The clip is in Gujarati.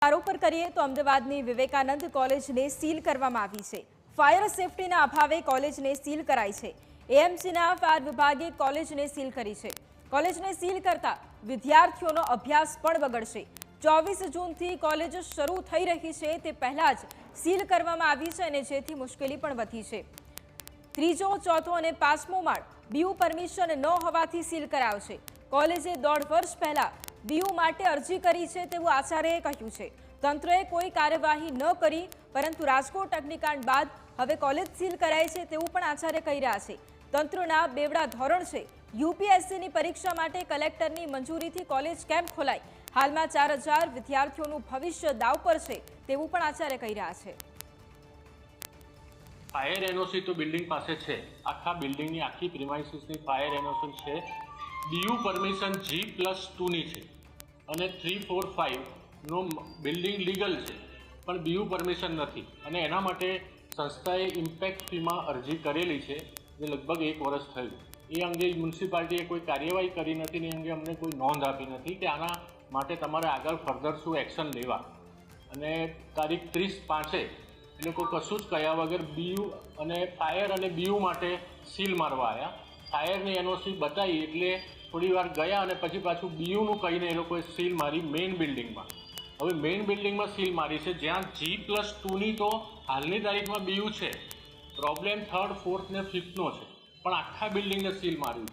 સમાચારો પર કરીએ તો અમદાવાદની વિવેકાનંદ કોલેજને સીલ કરવામાં આવી છે। ફાયર સેફટીના અભાવે કોલેજને સીલ કરાઈ છે। એએમસીના ફાયર વિભાગે કોલેજને સીલ કરી છે। કોલેજને સીલ કરતા વિદ્યાર્થીઓનો અભ્યાસ પણ બગડશે। 24 જૂનથી કોલેજ શરૂ થઈ રહી છે તે પહેલા જ સીલ કરવામાં આવી છે અને જેથી મુશ્કેલી પણ વધી છે। ત્રીજો, ચોથો અને પાંચમો માળ બીયુ પરમિશન ન હોવાથી સીલ કરાયો છે। કોલેજે 1.5 વર્ષ પહેલા બીયુ માટે અરજી કરી છે તેવું આચાર્યએ કહ્યું છે। તંત્રએ કોઈ કાર્યવાહી ન કરી, પરંતુ રાજકોટ અગ્નિકાંડ બાદ હવે કોલેજ સીલ કરાઈ છે તેવું પણ આચાર્ય કહી રહ્યા છે। તંત્રના બેવડા ધોરણ છે। યુપીએસસીની પરીક્ષા માટે કલેક્ટરની મંજૂરીથી કોલેજ કેમ ખોલાઈ? હાલમાં 4000 વિદ્યાર્થીઓનું ભવિષ્ય દાવ પર છે તેવું પણ આચાર્ય કહી રહ્યા છે। ફાયર એનઓસી તો બિલ્ડિંગ પાસે છે, આખા બિલ્ડિંગની આખી પ્રિમાઇસીસની ફાયર એનઓસી છે। બીયુ પરમિશન G+2 ની છે અને 3, 4, 5 નો બિલ્ડિંગ લીગલ છે, પણ બીયુ પરમિશન નથી અને એના માટે સંસ્થાએ ઇમ્પેક્ટ ફીમાં અરજી કરેલી છે જે લગભગ 1 વર્ષ થયું। એ અંગે મ્યુનિસિપાલિટીએ કોઈ કાર્યવાહી કરી નથી ને એ અંગે અમને કોઈ નોંધ આપી નથી કે આના માટે તમારે આગળ ફર્ધર શું એક્શન લેવા। અને તારીખ 30/5 એ લોકો કશું જ કહ્યા વગર બીયુ અને ફાયર અને બીયુ માટે સીલ મારવા આવ્યા। ફાયરની એનઓસી બતાવી એટલે થોડી વાર ગયા અને પછી પાછું બીયુનું કહીને એ લોકોએ સીલ મારી મેઇન બિલ્ડિંગમાં। હવે મેઇન બિલ્ડિંગમાં સીલ મારી છે જ્યાં G+2ની તો હાલની તારીખમાં બીયુ છે, પ્રોબ્લેમ 3rd, 4th ને 5th નો છે, પણ આખા બિલ્ડિંગને સીલ માર્યું।